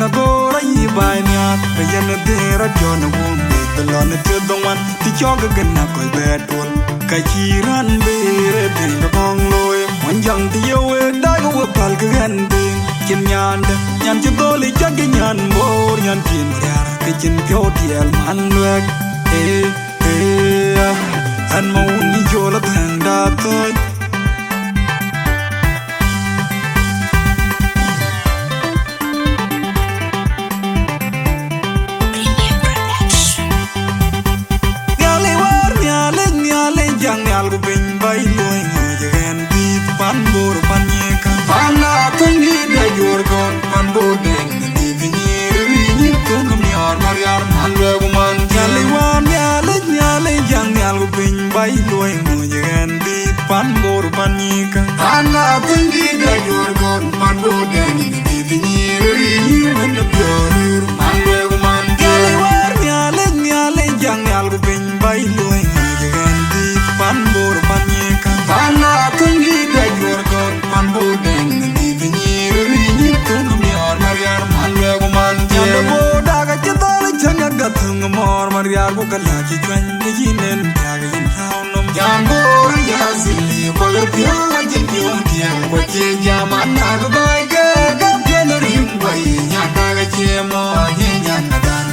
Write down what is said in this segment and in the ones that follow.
nga gora yi bai nya be yen de ra jona won be lon te dong wan ti choga gana ko betul ka chiran be re de bong loy mon jang ti yo da go pal ka gan be kin nyan chi doli chag nyan mor nyan tin ya ke chin pyo tiel man lek an mo ni jo la thang da toy Yang algo bin bay loy ngajen di pan bor pan yeka pana tangi da jorgon pan bor den di vinir ni ton mi ar mariar man lego man jaliwan nyale yang algo bin bay loy ngajen di pan bor pan yeka pana tangi da jorgon pan bor den di vinir ni man jorur man lego man jaliwan nyale yang algo bin bay loy pan bor pan yeka pana tangi da jorgon pan bor den di vinir ni ton mi ar mariar man lego man janda boda ga chidal changa ga thung mor mariar ko kala chi chwan ni jinen ta ga yin haunom jambo ya zili bagar pyo jin pyo tiang ko che jaman na ga bai ga gen rim bai nya ta ga che mo ye nya na dan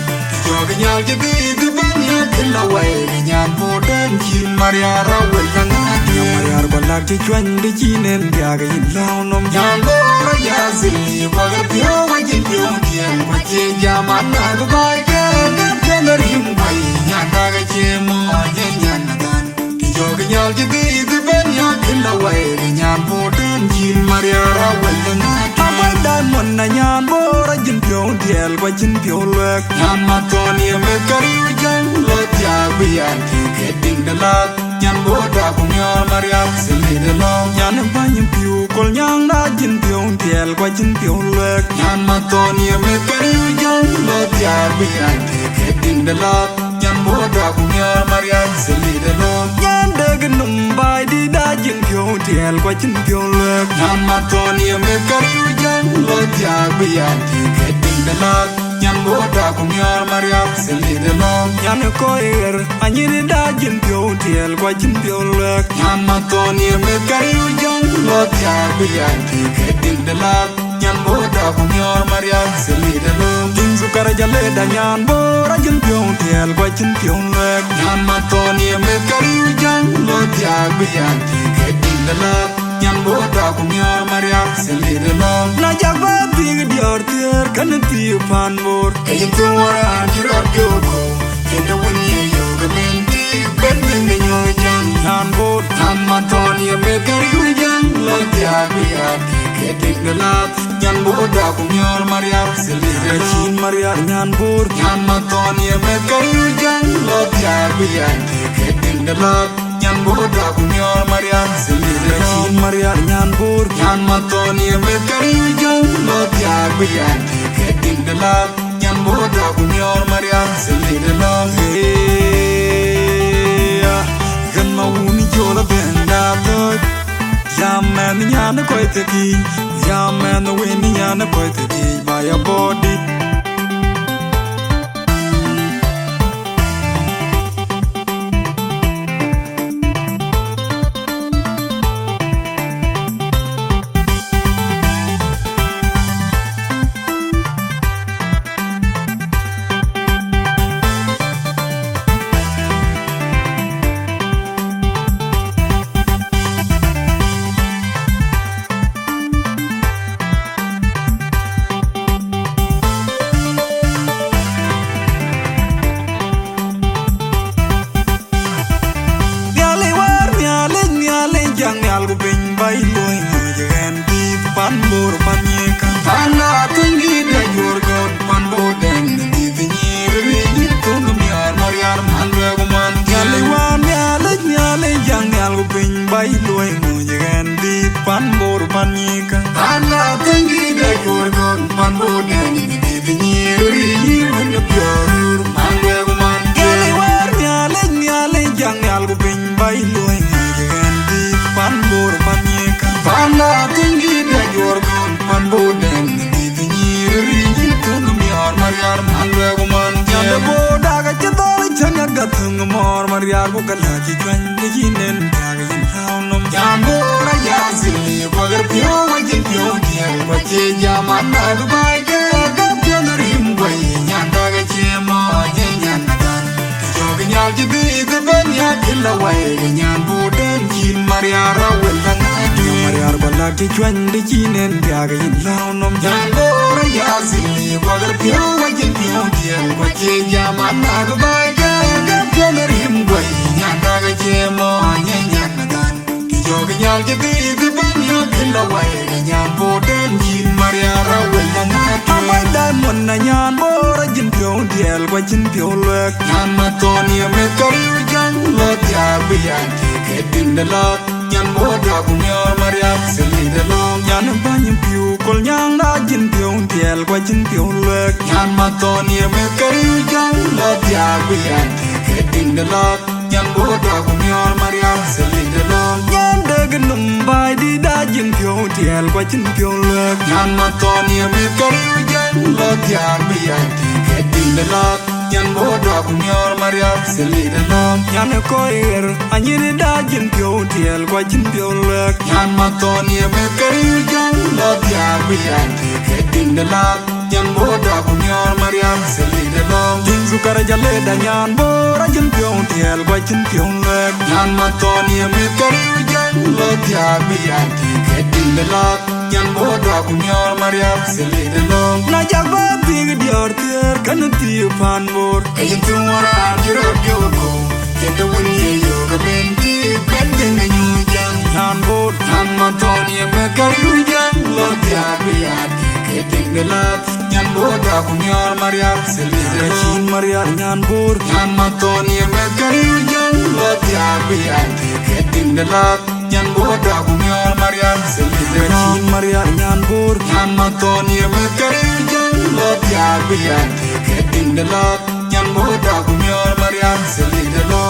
jo ga nya ji di ban ya tin la wai nya bo den chin mariar wel kan mariar balak chi chwan di jinen ta ga yin haunom jambo ya zili bagar pyo jin pyo tiang ko che jaman na ga bai ga gen rim bai nya ta ga che mo ye nya na dan jo ga nya ji di ban ya tin la wai nya bo den chin mariar wel kan dan mon na nyan bora jin pyo diel kwa jin pyo lek nyan ma toni me kari jang lo ja bian ti ke ding de la nyan boda ku nyor mariam sili de lo nyan ba nyin pyo kol nyang na jin pyo diel kwa jin pyo lek nyan ma toni me kari jang lo ja bian ti ke ding de la nyan boda ku nyor mariam sili de lo nyan de gnum bai di da jin pyo diel kwa jin pyo lek nyan ma toni me kari lo ja bian ti ke ding de la nyan boda ku nyor mariam sili de lo nyan ko er anyini da jin pyo diel kwa jin pyo lek nyan ma toni me kari jang lo ja bian ti ke ding de la nyan boda ku nyor mariam sili de lo ding su kar jale da nyan bora jin pyo diel kwa jin pyo lek nyan ma toni me kari jang lo ja bian ti ke ding de la nyan boda ku nyor mariam sili de lo na jagba big dior tier kan ti pan bor e tu wara jiro gyoko kendo woni yo ga menti ben ben nyo jan nyan bor nyan ma toni me kari jang lo ja bian ke ding de la nyan boda ku nyor mariam sili de chin mariam nyan bor nyan ma toni me kari jang lo ja bian ke ding de la nyan boda ku nyor mariam sili de chin mariam nyan bor nyan ma toni me kari jang lo ja bian ke ding de la nyan boda ku nyor mariam sili de lo gan ma uni jola benda to jam man nyan ko te ki jam man win nyan ko te ki by your body algo bin bay loy ngajen di pan bor pan yeka pana tangi da jorgon pan bor den di vinir ni ton mi ar mariar man lego man jaliwan nyale yang algo bin bay loy ngajen di pan bor pan yeka pana tangi da jorgon pan bor den di vinir ni man jorur man lego man jaliwan nyale yang algo bin bay loy pan bor pan yeka pana tangi da jorgon pan bor den di vinir ni ton Mariar bu kala ki chwan de jinen tag yin haw nom jambo ra ya zili wagar pyo wajin pyo dial wache jaman na dubai ga ga pyo rim boy nyan da ga chemo je nyan dan jog nyal ji bi ga ben ya kila wai nyan bu den jin Mariar wel dan Mariar bala ki chwan de jinen tag yin haw nom jambo ra ya zili wagar pyo wajin pyo dial wache jaman na dubai ga rim boy nyan da ga chemo nyan nyan dan jog nyal ji bi ga ben ya kila wai nyan bu den jin Mariar wel dan amai dan mon na nyan bo ra jin pyo dial wa jin pyo lek nyan ma toni me kari jang la ya bi ya ke din de la nyan bo da ku nyor Mariar seli de lo nyan ba nyin pyo kol nyang na jin pyo dial wa jin pyo lek nyan ma toni me kari jang la ya bi ya ke din de la nyan bo da ku nyor Mariar seli de lo nyan de gnum bai di da jin pyo dial wa jin pyo lek nyan ma toni me kari jang la ya bi ya ke din de la nyan bo da ku nyor Mariar seli de lo nyan ko er anyi da jin pyo dial wa jin pyo lek nyan ma toni me kari jang la ya bi ya ke din de la nyan bo da ku nyor Mariar seli de lo jin su kar jale da nyan bo ra jin pyo dial wa jin pyo lek nyan ma toni me kari jang la ya bi ya ke din de la nyan bo da ku nyor Mariar seli de lo na jak ba big dior ter kan ti pan bor kayin tu wara jiro dio ko kendo woni yo ga benti bende nyu jang nyan bo nyan ma toni me kari jang la ya bi ya ke din de la nyan bo da ku nyor Mariar seli de lo chin Mariar nyan bor nyan ma toni me kari jang la ya bi ya ke din de la nyan bo da ku nyor Mariar seli de lo chin Mariar nyan bor nyan ma toni me kari jang la ya bi ya ke din de la nyan bo da ku nyor Mariar seli de lo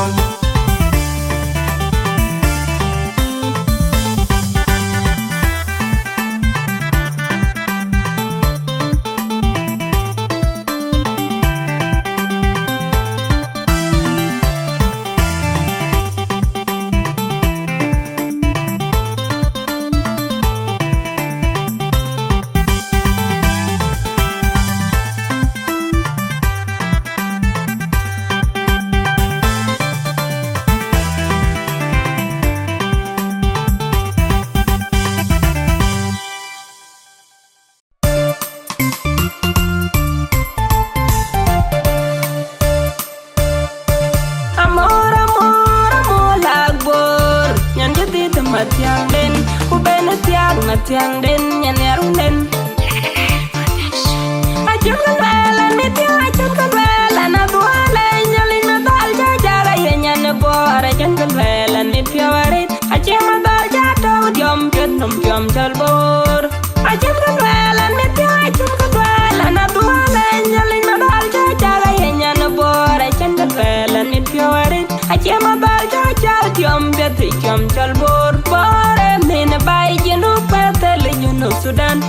Matiang den nyan yarun den ajun kan bela ni tia ajun kan bela na duale nyalin na dal ja jara ye nyan bor ajun kan bela ni tia warit ajun ma dal ja to diom pet nom diom jal bor ajun kan bela ni tia ajun kan bela na duale nyalin na dal ja jara ye nyan bor ajun kan bela ni tia warit ajun ma dal ja jal diom pet diom jal bor bore min bai jinu no Sudan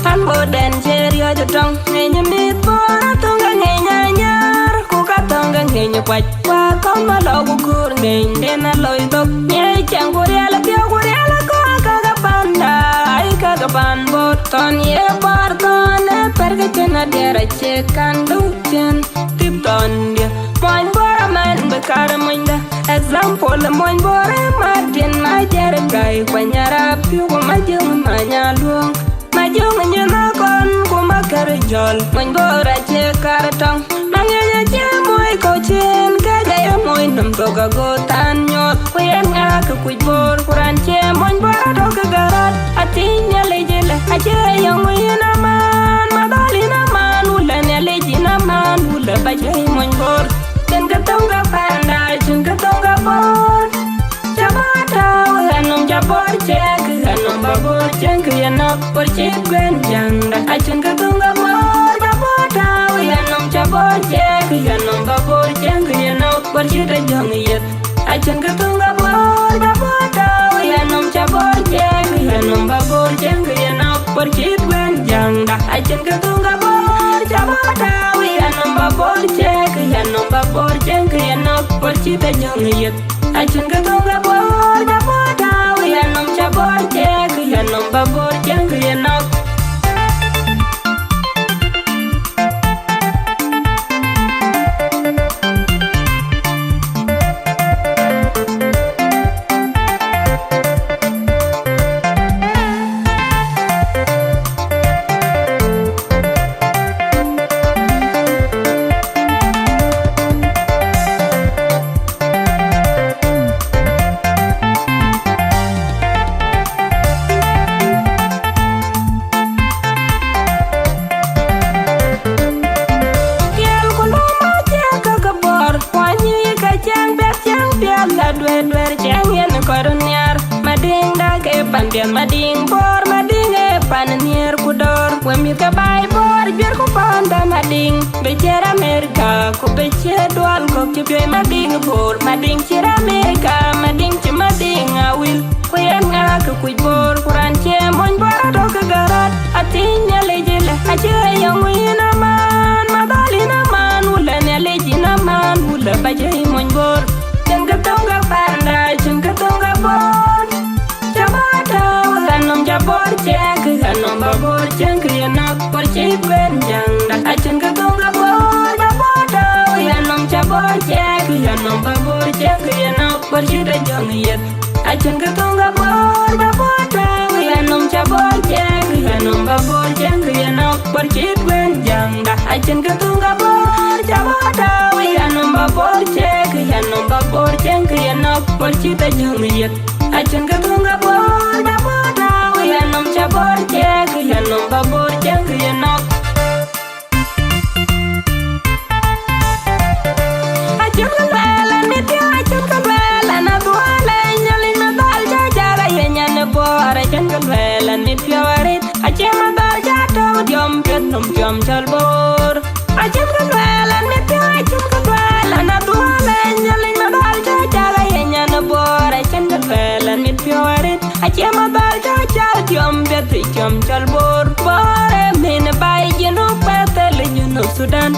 han boden jerio jotong ngenya mit bora tonga ngenya nyar ku ka tonga ngenya kwat wa kon ma logu kur ngeng dena loy tok nye chang kuriala pio kuriala ko ka ga panda ai ka ga pan bot ton ye bar ton perga chena dera che kan du chen tip ton dia moin bora man bekar moinda example moin bora martin na jere kai kwanyara pio ko majung manya luong majung nyana kon ko makar jol moin bora che kartong mangenya che moy ko chen ka ga moy nam to ga go tan nyot ko yen nga ka ku bor kuran che moin bora do ka garat atinya lejele ache yang ina man madalina man ulan lejina man ula bajai moin bor den ka tonga panda chun ka tonga bor jamata hanum jabor che hanum babor chen ka yana por che gwen janda achun ka tonga bor jamata hanum jabor che hanum babor chen ka yana por che da jong yet achun ka tonga bor jamata hanum jabor che hanum babor chen ka yana por che gwen janda achun ka tonga bor jamata hanum babor che hanum babor chen ka yana por chi ta jong yet a chun ka tong ga bor da bor da wi anom cha bor che ki anom ba bor chen ki anom mading bor mading e pan nier kudor wemi ka bai bor bier ku panda mading becher Amerika ku becher dual ko kibye mading bor mading chir Amerika mading chi mading awil ku yen nga ku kuj bor kuran che mon bor do ka garat atinya lejele ajere yong ina man madalina man wala ne lejina man wala bajai mon bor jengka tonga panda jengka tonga bor nom ja bor chek nom ba bor chen ki na por chi ben jang da a chen ka dong ga bor da bor da ya nom ja bor chek nom ba bor chen ki na por chi da jang yet a chen ka dong ga bor da bor da ya nom ja bor chek nom ba bor chen ki na por chi ben jang da a chen ka dong ga bor ja bor da ya nom ba bor chek nom ba bor chen ki na por chi da jang yet a chen ka dong ga bor da bor nom cha bor che ki nom ba bor chen ki no a chun ka bela ni ti a chun ka bela na duale nyali na dal ja ja ga yenya ne bor a chun ka bela ni ti warit a che ma dal ja to diom pet nom diom chal bor a chun ka bela ni ti a chun ka bela na duale nyali na dal ja ja ga yenya ne bor a chun ka bela ni ti warit a che ma dal ja Yom bet yom chal bor bore min bai jenu petel jenu Sudan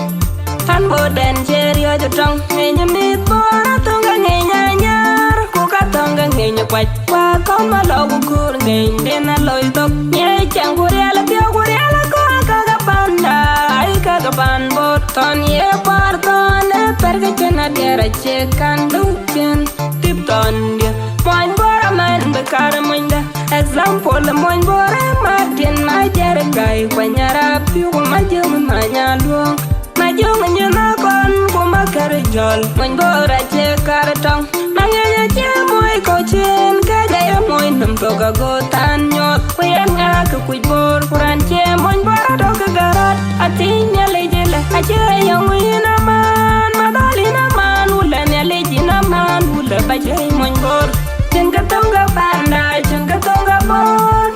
han boden cherio jo tong ngenya mit bor tonga ngenya nyar ku ka tonga ngenya kwat kwa kon ma lo kur ngeng den loy tok nye chang kuriala pio kuriala ko ka ga panda ai ka ga pan bot ton ye par ton perga chena dera che kan du chen tip ton dia poin bor man be kar munda example mon bore martin ma jere kai kwanyara piu ma jung ma nyaluong ma jung nyana kon ko ma kar jol mon bore che kar tong mangenya che moy ko chen ka ga yo moy nam to ga go tan nyot kwen nga ku kuj bor kuran che mon bore do ka garat atinya lejele a che yo ina man ma dalina man wala ne lejina man wala ba che mon bor jengka tonga panda jengka tonga bor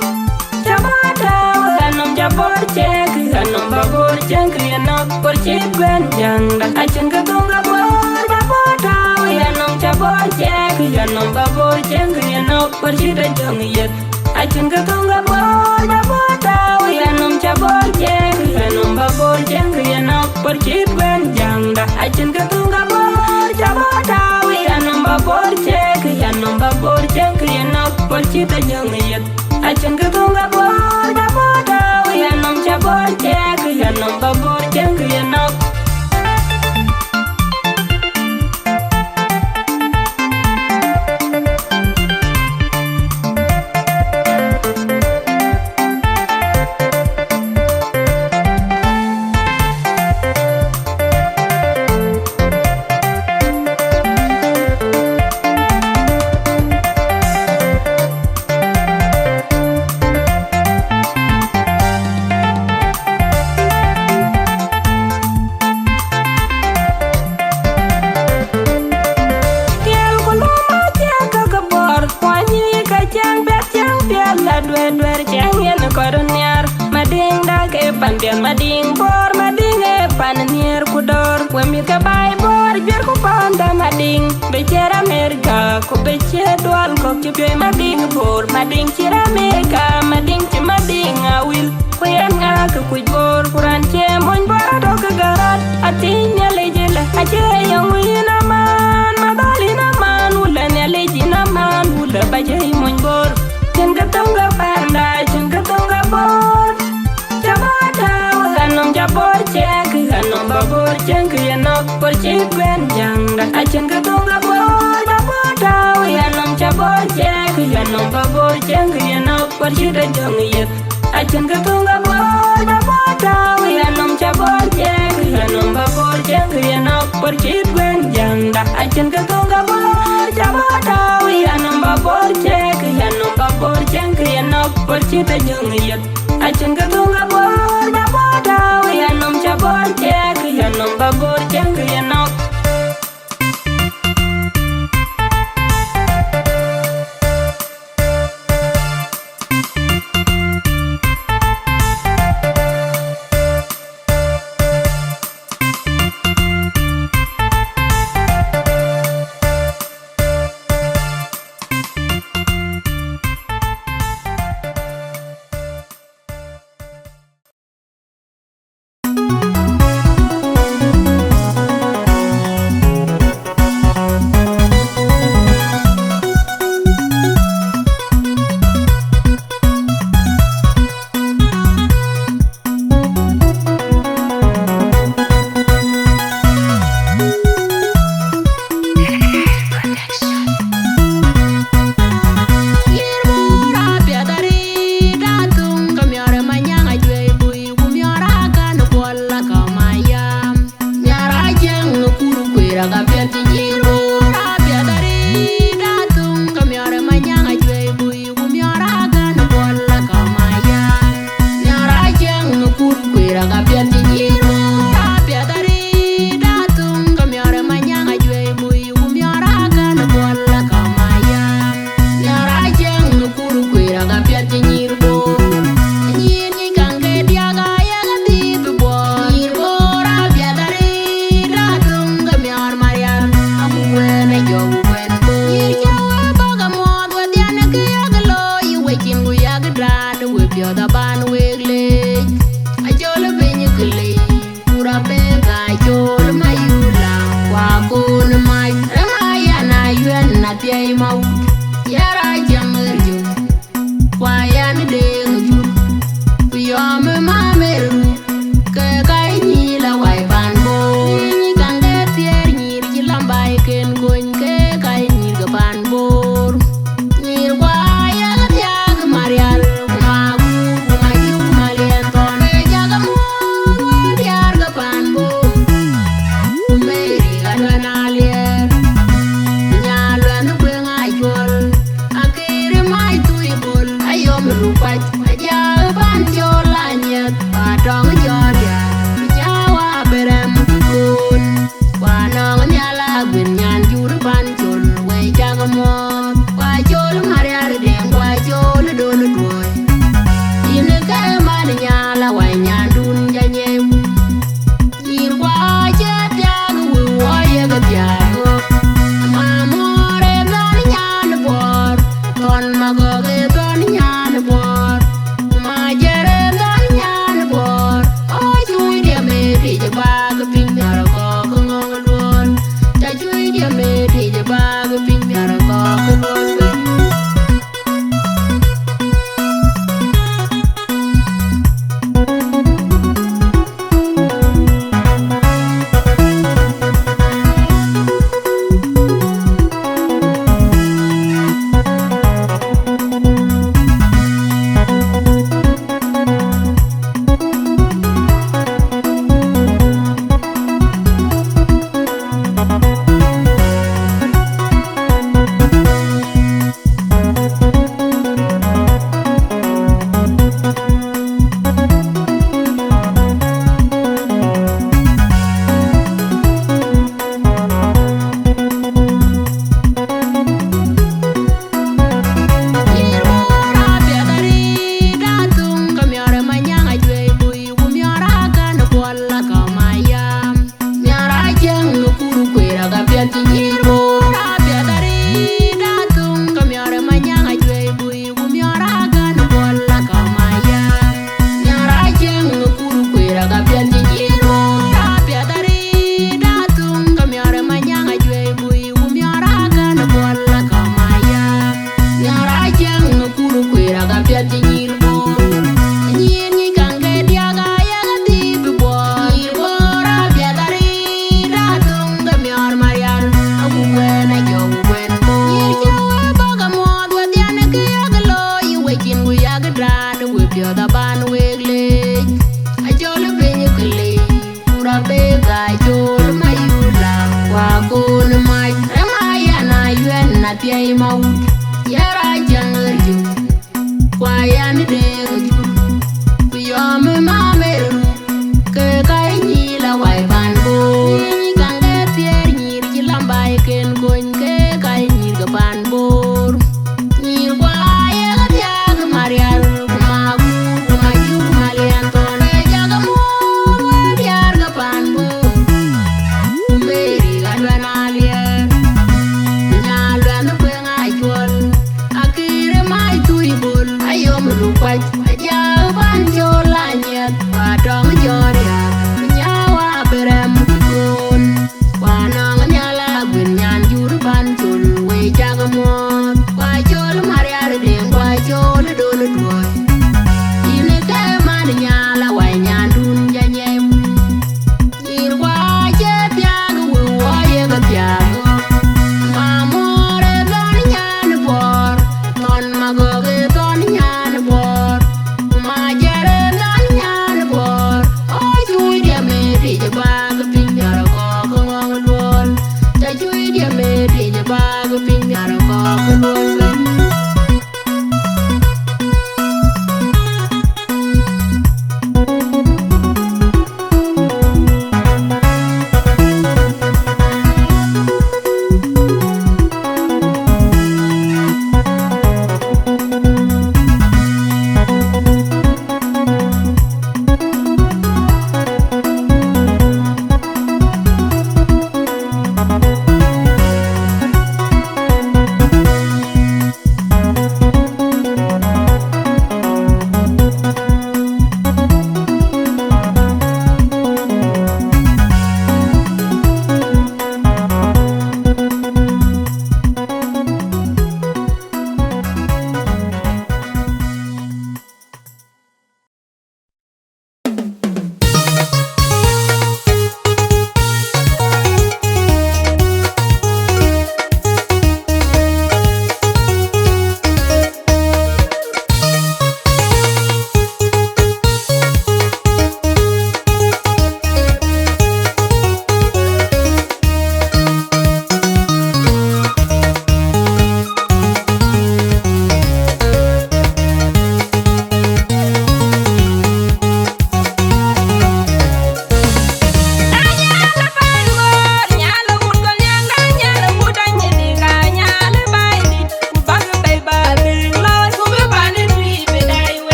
jamada hanom jabor chek hanom babor jengka no por chek ben jangda a jengka tonga bor jaboda hanom jabor chek hanom babor jengka no por chek jang yet a jengka tonga bor jaboda hanom jabor chek hanom babor jengka no por chek ben jangda a jengka tonga bor jaboda hanom babor chek nom ba bor chen ki no por chi ta jang yet a chen ka tonga bor da bor da ya nom cha bor che ki nom ba bor chen ki no mading bor mading e pan nier kudor wemi ka bai bor bier ku panda mading becher Amerika ku becher dual ko kibye mading bor mading chir Amerika mading chi mading awil ku yen nga ku kuj bor kuran che mon bor do ka garat atinya lejele ajere yong ina man babor chek Yanom babor chek yanok por chik ben jangda Achen ka tunga babor tau Yanom chabor chek Yanom babor chek yanok por chik jang yet Achen ka tunga babor tau Yanom chabor chek Yanom babor chek yanok por chik ben jangda Achen ka tunga babor tau Yanom babor chek Yanom babor chek yanok por chik jang yet Achen ka tunga babor tau Yanom chabor chek Yanom babor chek yanok chol mayula wa kun mai maya na yuen na tiai mau yara jangu wa yan de ku yom ma meru ke kai ni la wai ban bo ni kang de tier ni ji lambai ken gon ke kai ni ga ban bor ni wa ya ga ya ga mariar ma gu ma yu malian ton ja ga mo ya ga ban bo meri ga na lia nya lwa na pe ngai chol akire mai tu ibul ayom lu kwai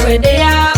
we de ya